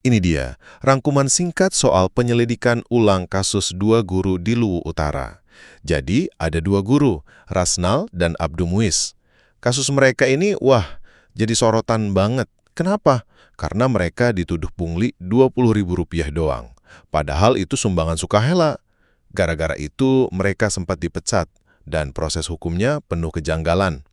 Ini dia, rangkuman singkat soal penyelidikan ulang kasus 2 guru di Luwu Utara. Jadi, ada 2 guru, Rasnal dan Abdu Muiz. Kasus mereka ini, jadi sorotan banget. Kenapa? Karena mereka dituduh pungli Rp20.000 doang. Padahal itu sumbangan sukarela. Gara-gara itu, mereka sempat dipecat, dan proses hukumnya penuh kejanggalan.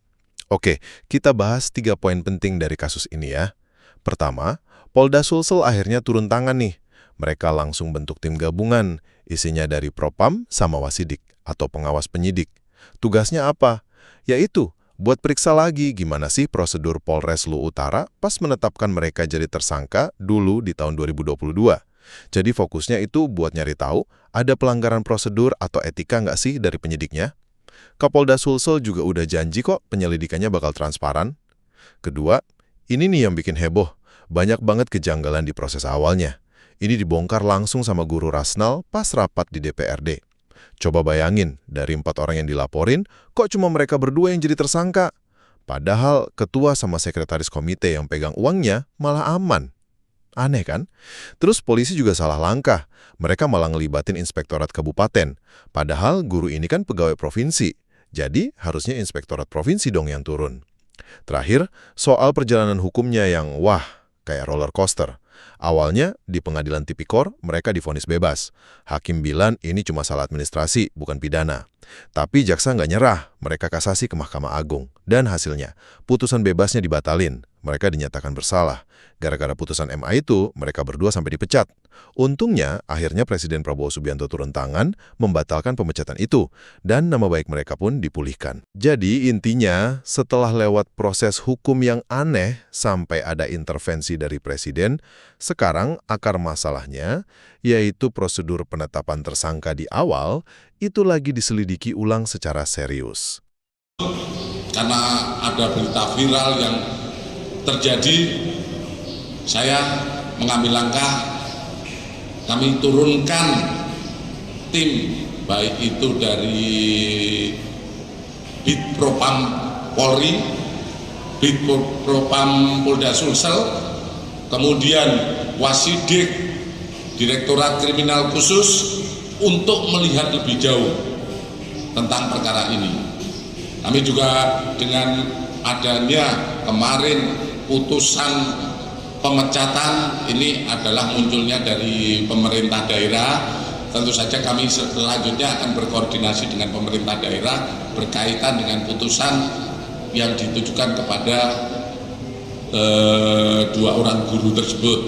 Oke, kita bahas 3 poin penting dari kasus ini ya. Pertama, Polda Sulsel akhirnya turun tangan nih. Mereka langsung bentuk tim gabungan, isinya dari Propam sama Wasidik atau pengawas penyidik. Tugasnya apa? Yaitu, buat periksa lagi gimana sih prosedur Polres Luwu Utara pas menetapkan mereka jadi tersangka dulu di tahun 2022. Jadi fokusnya itu buat nyari tahu ada pelanggaran prosedur atau etika nggak sih dari penyidiknya. Kapolda Sulsel juga udah janji kok penyelidikannya bakal transparan. Kedua, ini nih yang bikin heboh. Banyak banget kejanggalan di proses awalnya. Ini dibongkar langsung sama Guru Rasnal pas rapat di DPRD. Coba bayangin, dari 4 orang yang dilaporin, kok cuma mereka berdua yang jadi tersangka? Padahal ketua sama sekretaris komite yang pegang uangnya malah aman. Aneh kan? Terus polisi juga salah langkah. Mereka malah ngelibatin inspektorat kabupaten. Padahal guru ini kan pegawai provinsi. Jadi harusnya inspektorat provinsi dong yang turun. Terakhir, soal perjalanan hukumnya yang kayak roller coaster. Awalnya, di pengadilan tipikor, mereka divonis bebas. Hakim bilang ini cuma salah administrasi, bukan pidana. Tapi jaksa nggak nyerah, mereka kasasi ke Mahkamah Agung. Dan hasilnya, putusan bebasnya dibatalin. Mereka dinyatakan bersalah. Gara-gara putusan MA itu, mereka berdua sampai dipecat. Untungnya, akhirnya Presiden Prabowo Subianto turun tangan, membatalkan pemecatan itu, dan nama baik mereka pun dipulihkan. Jadi intinya, setelah lewat proses hukum yang aneh, sampai ada intervensi dari Presiden, sekarang akar masalahnya, yaitu prosedur penetapan tersangka di awal, itu lagi diselidiki ulang secara serius. Karena ada berita viral yang terjadi, saya mengambil langkah, kami turunkan tim, baik itu dari Bitpropam Polri, Bitpropam Polda Sulsel, kemudian Wasidik, Direktorat Kriminal Khusus, untuk melihat lebih jauh tentang perkara ini. Kami juga dengan adanya kemarin putusan pemecatan ini adalah munculnya dari pemerintah daerah. Tentu saja kami selanjutnya akan berkoordinasi dengan pemerintah daerah berkaitan dengan putusan yang ditujukan kepada 2 orang guru tersebut.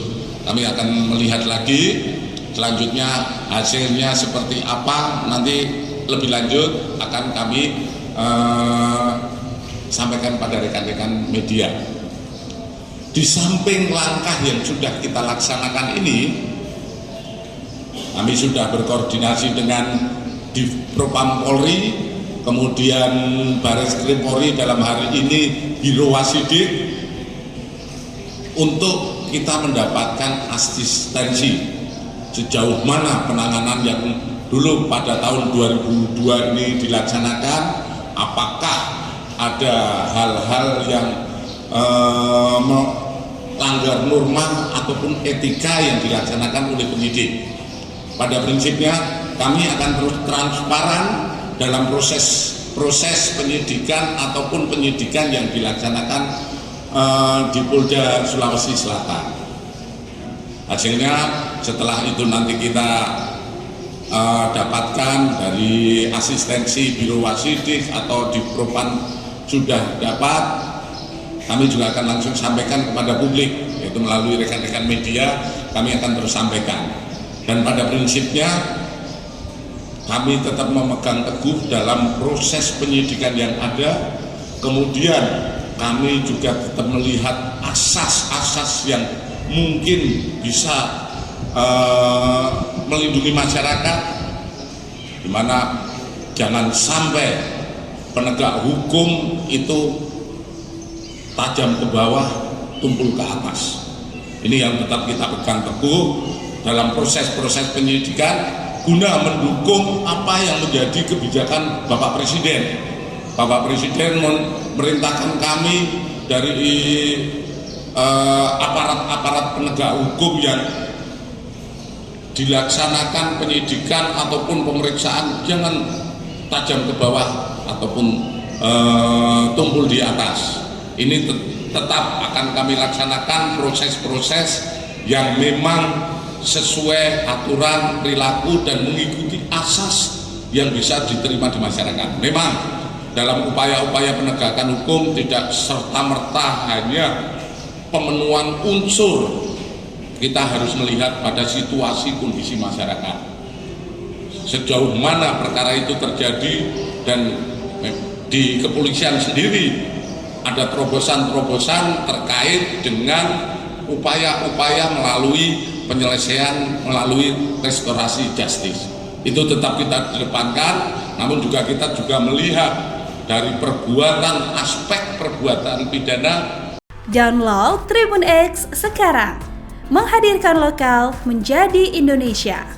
Kami akan melihat lagi selanjutnya hasilnya seperti apa, nanti lebih lanjut akan kami sampaikan pada rekan-rekan media. Di samping langkah yang sudah kita laksanakan ini, kami sudah berkoordinasi dengan Divpropam Polri, kemudian Bareskrim Polri dalam hari ini Biro Wasidik, untuk kita mendapatkan asistensi sejauh mana penanganan yang dulu pada tahun 2002 ini dilaksanakan, apakah ada hal-hal yang melanggar norma ataupun etika yang dilaksanakan oleh penyidik. Pada prinsipnya kami akan terus transparan dalam proses penyidikan ataupun penyidikan yang dilaksanakan di Polda Sulawesi Selatan. Hasilnya setelah itu nanti kita dapatkan dari asistensi Biro Wasidik atau di Propam sudah dapat, kami juga akan langsung sampaikan kepada publik, yaitu melalui rekan-rekan media. Kami akan terus sampaikan, dan pada prinsipnya kami tetap memegang teguh dalam proses penyidikan yang ada. Kemudian kami juga tetap melihat asas-asas yang mungkin bisa melindungi masyarakat, di mana jangan sampai penegak hukum itu tajam ke bawah, tumpul ke atas. Ini yang tetap kita pegang teguh dalam proses-proses penyidikan guna mendukung apa yang menjadi kebijakan Bapak Presiden. Bapak Presiden memerintahkan kami dari aparat-aparat penegak hukum yang dilaksanakan penyidikan ataupun pemeriksaan jangan tajam ke bawah ataupun tumpul di atas. Ini tetap akan kami laksanakan proses-proses yang memang sesuai aturan perilaku dan mengikuti asas yang bisa diterima di masyarakat. Memang dalam upaya-upaya penegakan hukum tidak serta-merta hanya pemenuhan unsur, kita harus melihat pada situasi kondisi masyarakat, sejauh mana perkara itu terjadi, dan di kepolisian sendiri ada terobosan-terobosan terkait dengan upaya-upaya melalui penyelesaian melalui restorasi justice. Itu tetap kita kedepankan, namun juga kita juga melihat dari perbuatan, aspek perbuatan pidana. Download Tribun X sekarang, menghadirkan lokal menjadi Indonesia.